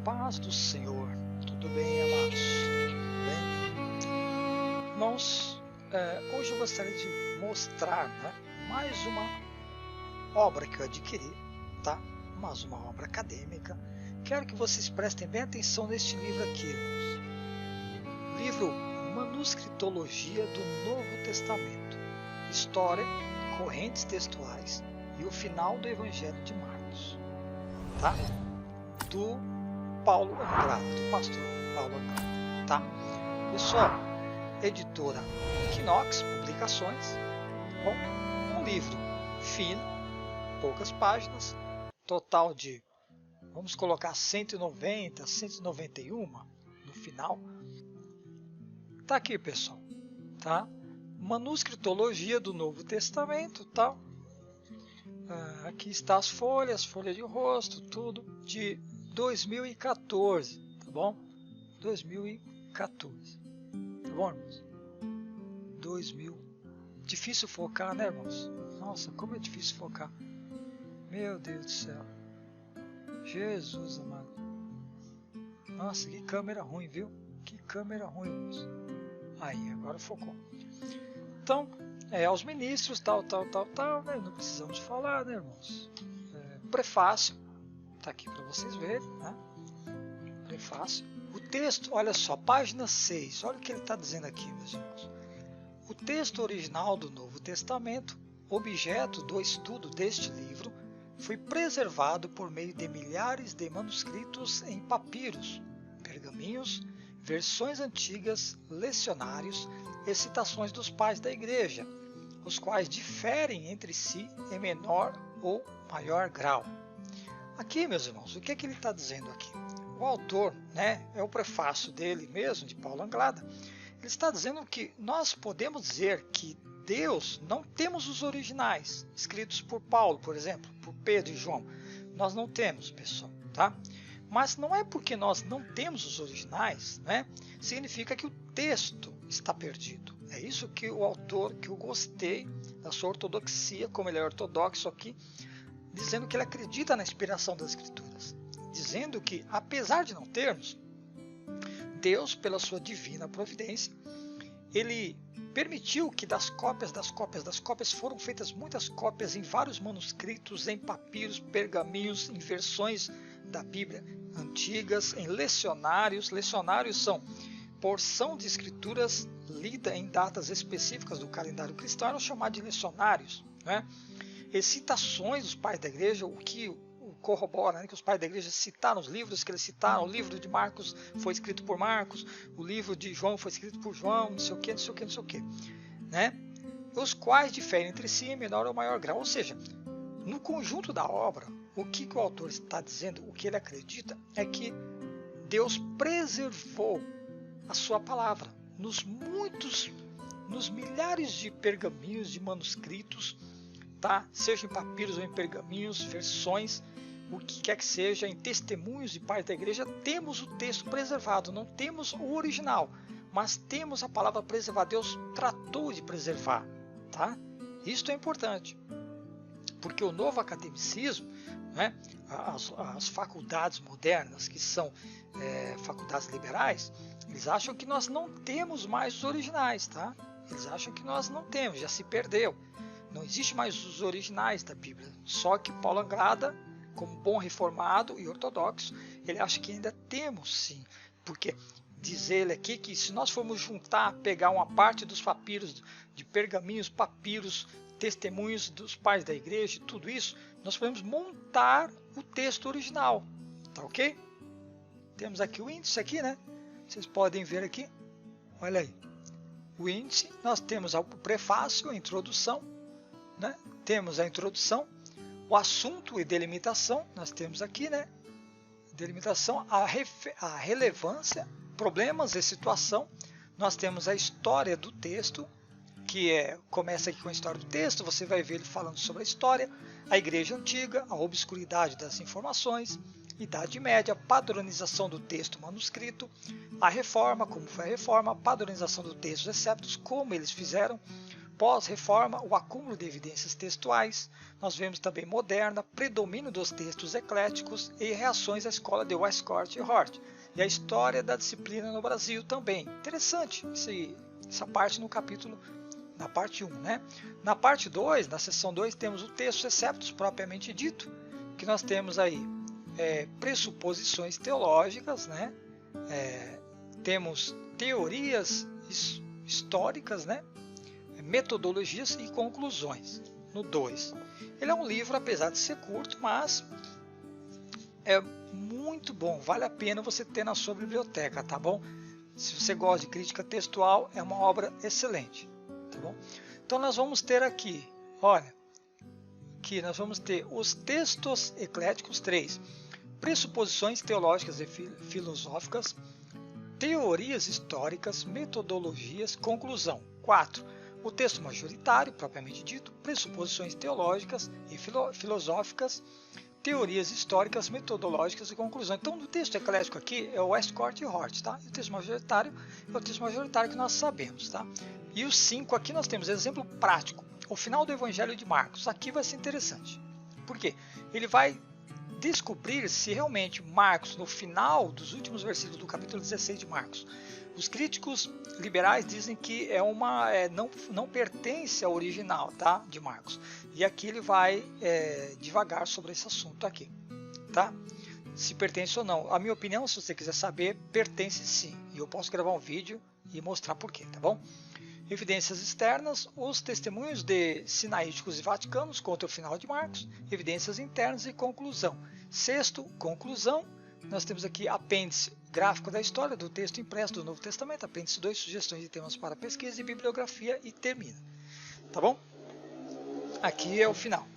paz do Senhor. Tudo bem, amados? Tudo bem? Irmãos, hoje eu gostaria de mostrar, mais uma obra que eu adquiri, tá? Mais uma obra acadêmica. Quero que vocês prestem bem atenção neste livro aqui, irmãos. Livro Manuscritologia do Novo Testamento. História, correntes textuais e o final do Evangelho de Marcos. Tá? Do Paulo Andrada, do pastor Paulo Andrada, tá? Pessoal, editora Equinox Publicações, bom, um livro fino, poucas páginas, total de, vamos colocar 190, 191 no final. Tá aqui, pessoal, tá? Manuscritologia do Novo Testamento, tá? Aqui está as folhas, folha de rosto, tudo de 2014, tá bom? 2014, tá bom, irmãos? 2000. Difícil focar, né, irmãos? Nossa, como é difícil focar. Meu Deus do céu. Jesus amado. Nossa, que câmera ruim, viu? Que câmera ruim, irmãos. Aí, agora focou. Então, aos ministros, tal, né? Não precisamos falar, né, irmãos? Prefácio, tá aqui para vocês verem, né? Prefácio. O texto, olha só, página 6, olha o que ele está dizendo aqui, meus irmãos. O texto original do Novo Testamento, objeto do estudo deste livro, foi preservado por meio de milhares de manuscritos em papiros, pergaminhos, versões antigas, lecionários e citações dos pais da igreja, os quais diferem entre si em menor ou maior grau. Aqui, meus irmãos, o que é que ele está dizendo aqui? O autor, é o prefácio dele mesmo, de Paulo Andrada, ele está dizendo que nós podemos dizer que Deus, não temos os originais, escritos por Paulo, por exemplo, por Pedro e João. Nós não temos, pessoal, tá? Mas não é porque nós não temos os originais, significa que o texto está perdido. É isso que o autor, que eu gostei da sua ortodoxia, como ele é ortodoxo aqui, dizendo que ele acredita na inspiração das Escrituras. Dizendo que, apesar de não termos, Deus, pela sua divina providência, ele permitiu que das cópias foram feitas muitas cópias em vários manuscritos, em papiros, pergaminhos, em versões da Bíblia antigas, em lecionários. Lecionários são porção de escrituras lida em datas específicas do calendário cristão, eram chamados de lecionários, E citações dos pais da igreja, o que corrobora, que os pais da igreja citaram os livros que eles citaram. O livro de Marcos foi escrito por Marcos, o livro de João foi escrito por João, não sei o que, os quais diferem entre si em menor ou maior grau. Ou seja, no conjunto da obra, o que o autor está dizendo, o que ele acredita, é que Deus preservou a sua palavra nos milhares de pergaminhos, de manuscritos, tá? Seja em papiros ou em pergaminhos, versões, o que quer que seja, em testemunhos de pais da igreja, temos o texto preservado. Não temos o original, mas temos a palavra preservada. Deus tratou de preservar, tá? Isto é importante, porque o novo academicismo, as faculdades modernas, que são faculdades liberais, eles acham que nós não temos mais os originais, tá? Eles acham que nós não temos, já se perdeu. Não existe mais os originais da Bíblia. Só que Paulo Andrada, como bom reformado e ortodoxo, ele acha que ainda temos sim. Porque diz ele aqui que se nós formos juntar, pegar uma parte dos papiros, de pergaminhos, papiros, testemunhos dos pais da igreja, tudo isso, nós podemos montar o texto original. Tá ok? Temos aqui o índice aqui, Vocês podem ver aqui. Olha aí. O índice, nós temos o prefácio, a introdução, Temos a introdução, o assunto e delimitação, nós temos aqui, Delimitação, a relevância, problemas e situação. Nós temos a história do texto, que começa aqui com a história do texto, você vai ver ele falando sobre a história, a igreja antiga, a obscuridade das informações, Idade Média, padronização do texto manuscrito, a reforma, como foi a reforma, a padronização do texto, exceptos, como eles fizeram, pós-reforma, o acúmulo de evidências textuais. Nós vemos também moderna, predomínio dos textos ecléticos e reações à escola de Westcott e Hort. E a história da disciplina no Brasil também. Interessante essa parte na parte 1. Né? Na parte 2, na seção 2, temos o texto exceptos propriamente dito, que nós temos aí pressuposições teológicas, né? Temos teorias históricas, né? Metodologias e conclusões, no 2. Ele é um livro, apesar de ser curto, mas é muito bom, vale a pena você ter na sua biblioteca, tá bom? Se você gosta de crítica textual, é uma obra excelente, tá bom? Então nós vamos ter aqui, olha, aqui nós vamos ter os textos ecléticos 3, pressuposições teológicas e filosóficas, teorias históricas, metodologias, conclusão. 4. O texto majoritário, propriamente dito, pressuposições teológicas e filosóficas, teorias históricas, metodológicas e conclusão. Então, o texto eclético aqui é o Westcott e Hort, tá? E o texto majoritário é o texto majoritário que nós sabemos, tá? E os 5 aqui nós temos exemplo prático. O final do Evangelho de Marcos. Aqui vai ser interessante. Por quê? Ele vai descobrir se realmente Marcos, no final dos últimos versículos do capítulo 16 de Marcos, os críticos liberais dizem que não pertence ao original, tá, de Marcos. E aqui ele vai devagar sobre esse assunto aqui, tá? Se pertence ou não. A minha opinião, se você quiser saber, pertence sim. E eu posso gravar um vídeo e mostrar por quê, tá bom? Evidências externas, os testemunhos de sinaíticos e vaticanos contra o final de Marcos, evidências internas e conclusão. 6º, conclusão, nós temos aqui apêndice gráfico da história do texto impresso do Novo Testamento, apêndice 2, sugestões de temas para pesquisa e bibliografia e termina. Tá bom? Aqui é o final.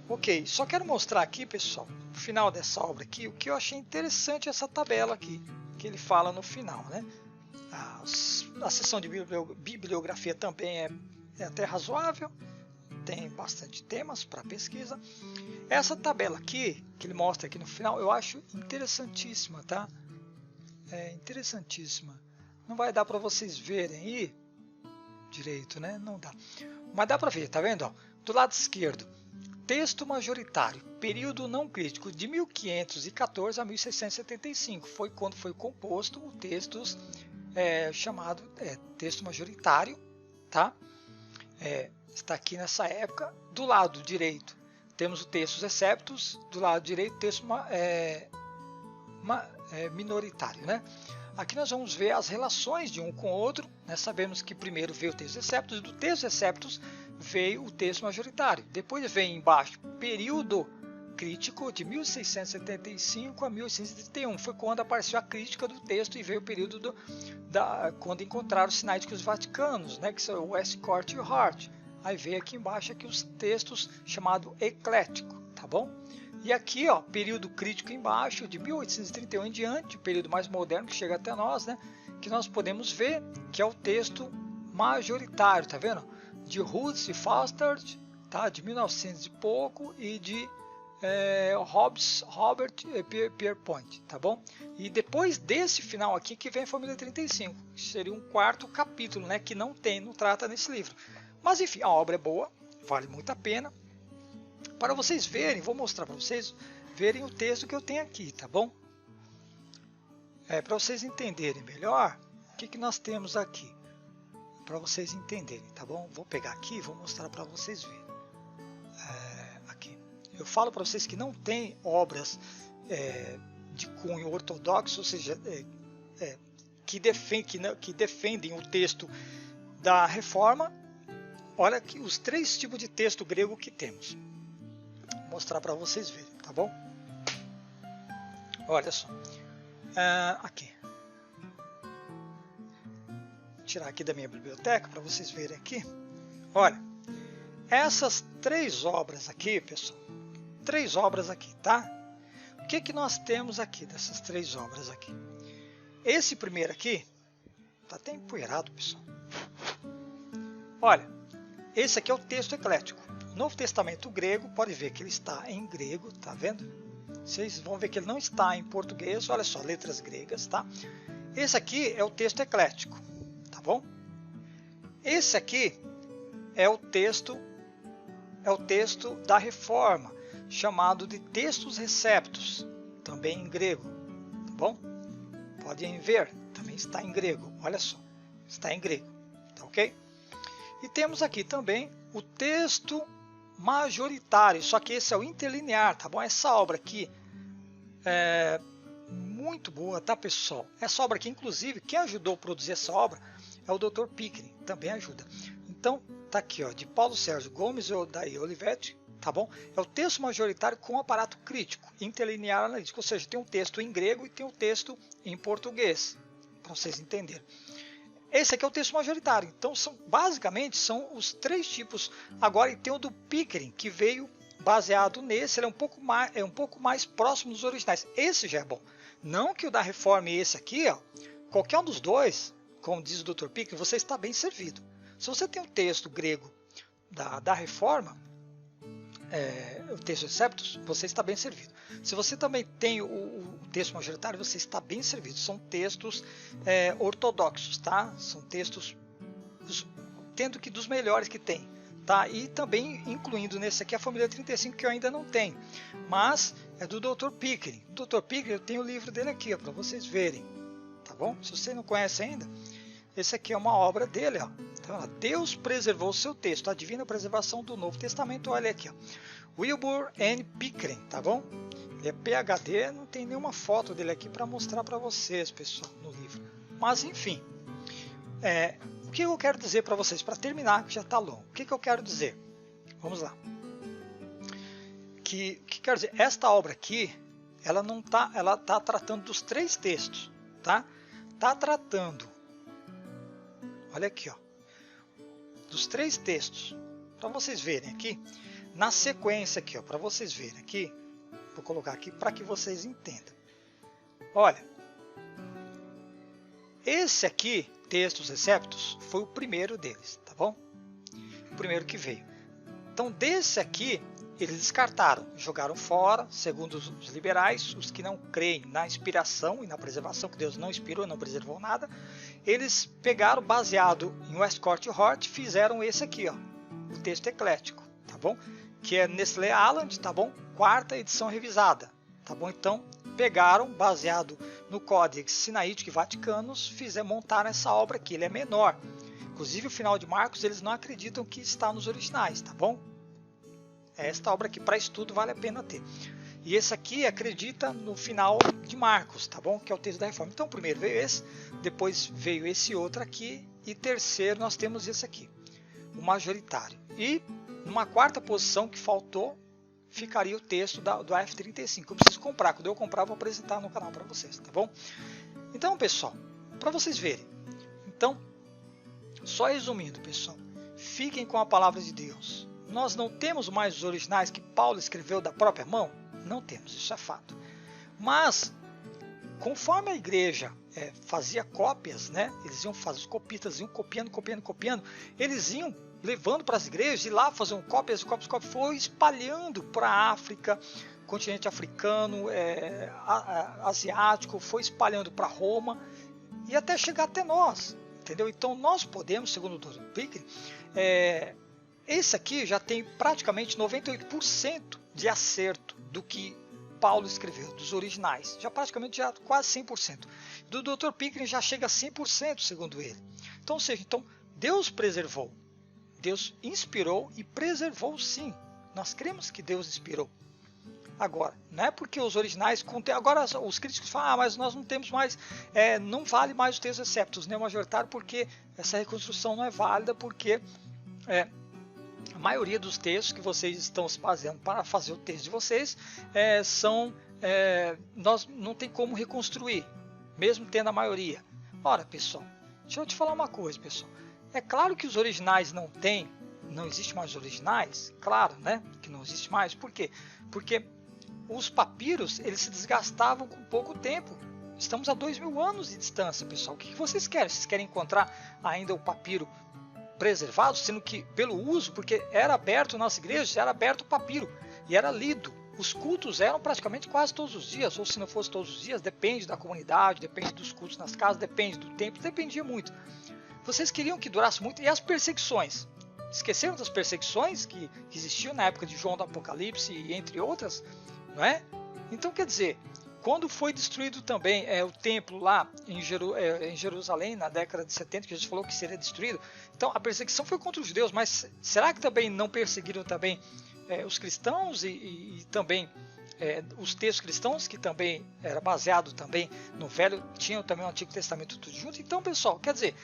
Ok, só quero mostrar aqui, pessoal, no final dessa obra aqui, o que eu achei interessante essa tabela aqui, que ele fala no final, né? A seção de bibliografia também é até razoável, tem bastante temas para pesquisa. Essa tabela aqui, que ele mostra aqui no final, eu acho interessantíssima, tá? É interessantíssima. Não vai dar para vocês verem aí direito, né? Não dá. Mas dá para ver, tá vendo? Ó, do lado esquerdo, texto majoritário, período não crítico, de 1514 a 1675. Foi quando foi composto o textos chamado texto majoritário, tá? Está aqui nessa época. Do lado direito temos o texto exceptos, do lado direito texto minoritário, né? Aqui nós vamos ver as relações de um com o outro, né? Sabemos que primeiro veio o texto exceptos, e do texto exceptos veio o texto majoritário. Depois vem embaixo período crítico de 1675 a 1831. Foi quando apareceu a crítica do texto e veio o período quando encontraram os sinaíticos vaticanos, né, que são o Westcott e o Hort. Aí veio aqui embaixo aqui os textos chamado eclético, tá bom? E aqui, ó, período crítico embaixo, de 1831 em diante, o período mais moderno que chega até nós, né, que nós podemos ver que é o texto majoritário, tá vendo? De Roots e Foster, tá? De 1900 e pouco, e de Robert Pierpont, tá bom? E depois desse final aqui que vem a família 35, que seria um 4º capítulo, né, que não trata nesse livro. Mas enfim, a obra é boa, vale muito a pena. Para vocês verem, vou mostrar para vocês verem o texto que eu tenho aqui, tá bom? Para vocês entenderem melhor o que nós temos aqui, para vocês entenderem, tá bom? Vou pegar aqui e vou mostrar para vocês verem. Aqui. Eu falo para vocês que não tem obras de cunho ortodoxo, ou seja, que defendem o texto da Reforma. Olha aqui os 3 tipos de texto grego que temos. Vou mostrar para vocês verem, tá bom? Olha só. Aqui. Vou tirar aqui da minha biblioteca para vocês verem aqui. Olha, essas 3 obras aqui, pessoal. 3 obras aqui, tá? O que nós temos aqui dessas 3 obras aqui? Esse primeiro aqui tá até empoeirado, pessoal. Olha, esse aqui é o texto eclético. O Novo Testamento grego, pode ver que ele está em grego, tá vendo? Vocês vão ver que ele não está em português, olha só, letras gregas, tá? Esse aqui é o texto eclético, tá bom? Esse aqui é o texto da Reforma, chamado de Textus Receptus, também em grego, tá bom? Podem ver, também está em grego, olha só, está em grego, tá ok? E temos aqui também o texto majoritário, só que esse é o interlinear, tá bom? Essa obra aqui é muito boa, tá, pessoal? Essa obra aqui, inclusive, quem ajudou a produzir essa obra é o Dr. Pickering, também ajuda. Então, tá aqui, ó, de Paulo Sérgio Gomes ou Daí Olivetti, tá bom? É o texto majoritário com aparato crítico, interlinear analítico, ou seja, tem um texto em grego e tem um texto em português, para vocês entenderem. Esse aqui é o texto majoritário, então basicamente são os três tipos. Agora tem o do Pickering, que veio baseado nesse, ele é um pouco mais próximo dos originais. Esse já é bom. Não que o da Reforma e esse aqui, ó, qualquer um dos dois, como diz o Dr. Pickering, você está bem servido. Se você tem um texto grego da Reforma, o texto Receptus, você está bem servido. Se você também tem o texto majoritário, você está bem servido. São textos ortodoxos, tá? São textos tendo que dos melhores que tem, tá? E também incluindo nesse aqui a família 35, que eu ainda não tenho, mas é do Dr. Pickering. O Dr. Pickering, eu tenho o livro dele aqui, para vocês verem, tá bom? Se você não conhece ainda, esse aqui é uma obra dele, ó. Então, Deus preservou o seu texto, a divina preservação do Novo Testamento, olha aqui, ó. Wilbur N. Pickering, tá bom? Ele é PhD, não tem nenhuma foto dele aqui para mostrar para vocês, pessoal, no livro. Mas, enfim, o que eu quero dizer para vocês, para terminar, que já está longo, o que eu quero dizer? Vamos lá. O que quero dizer? Esta obra aqui, ela está tratando dos três textos, tá? Está tratando, olha aqui, ó, dos três textos, para vocês verem aqui, na sequência aqui, ó, para vocês verem aqui, vou colocar aqui para que vocês entendam. Olha, esse aqui, Textus Receptus, foi o primeiro deles, tá bom? O primeiro que veio. Então, desse aqui, eles descartaram, jogaram fora, segundo os liberais, os que não creem na inspiração e na preservação, que Deus não inspirou, não preservou nada, eles pegaram, baseado em Westcott e Hort, fizeram esse aqui, ó, o texto eclético, tá bom? Que é Nestlé Aland, tá bom? Quarta edição revisada, tá bom? Então, pegaram, baseado no Códex Sinaítico e Vaticanos, montaram essa obra aqui, ele é menor. Inclusive, o final de Marcos, eles não acreditam que está nos originais, tá bom? Esta obra aqui, para estudo, vale a pena ter. E esse aqui acredita no final de Marcos, tá bom? Que é o texto da Reforma. Então, primeiro veio esse, depois veio esse outro aqui, e terceiro nós temos esse aqui, o majoritário. E numa quarta posição que faltou, ficaria o texto do F35. Eu preciso comprar, quando eu comprar, eu vou apresentar no canal para vocês, tá bom? Então, pessoal, para vocês verem. Então, só resumindo, pessoal, fiquem com a palavra de Deus. Nós não temos mais os originais que Paulo escreveu da própria mão? Não temos, isso é fato. Mas, conforme a igreja fazia cópias, né? Eles iam fazer, os copistas iam copiando, eles iam levando para as igrejas e lá faziam cópias, foi espalhando para a África, continente africano, asiático, foi espalhando para Roma e até chegar até nós, entendeu? Então nós podemos, segundo o Dr. Pickering, esse aqui já tem praticamente 98% de acerto do que Paulo escreveu, dos originais, já praticamente já quase 100%. Do Dr. Pickering já chega a 100%, segundo ele. Então, ou seja, Deus preservou, Deus inspirou e preservou sim. Nós cremos que Deus inspirou. Agora, não é porque os originais contêm. Agora os críticos falam, mas nós não temos mais, não vale mais os textos receptos, nem o majoritário, porque essa reconstrução não é válida, porque a maioria dos textos que vocês estão se baseando para fazer o texto de vocês nós não tem como reconstruir, mesmo tendo a maioria. Ora, pessoal, deixa eu te falar uma coisa, pessoal. É claro que os originais não existe mais os originais, claro, né? Que não existe mais. Por quê? Porque os papiros, eles se desgastavam com pouco tempo. Estamos a 2000 anos de distância, pessoal. O que vocês querem? Vocês querem encontrar ainda o papiro preservado, sendo que pelo uso, porque era aberto nas igrejas, era aberto o papiro e era lido. Os cultos eram praticamente quase todos os dias, ou se não fosse todos os dias, depende da comunidade, depende dos cultos nas casas, depende do tempo, dependia muito. Vocês queriam que durasse muito, e as perseguições? Esqueceram das perseguições que existiam na época de João do Apocalipse e entre outras, não é? Então, quer dizer, quando foi destruído também o templo lá em Jerusalém, na década de 70, que Jesus falou que seria destruído, então a perseguição foi contra os judeus, mas será que também não perseguiram também os cristãos e também os textos cristãos, que também era baseado também no Velho, tinham também o Antigo Testamento tudo junto? Então, pessoal, quer dizer,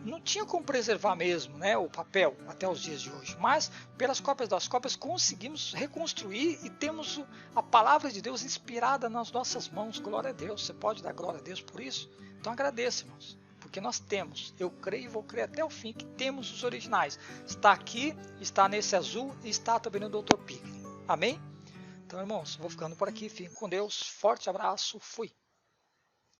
não tinha como preservar mesmo, né, o papel até os dias de hoje, mas pelas cópias das cópias conseguimos reconstruir e temos a palavra de Deus inspirada nas nossas mãos. Glória a Deus. Você pode dar glória a Deus por isso? Então agradeça, irmãos, porque nós temos, eu creio e vou crer até o fim, que temos os originais. Está aqui, está nesse azul e está também no Dr. Pickering. Amém? Então, irmãos, vou ficando por aqui. Fiquem com Deus. Forte abraço. Fui.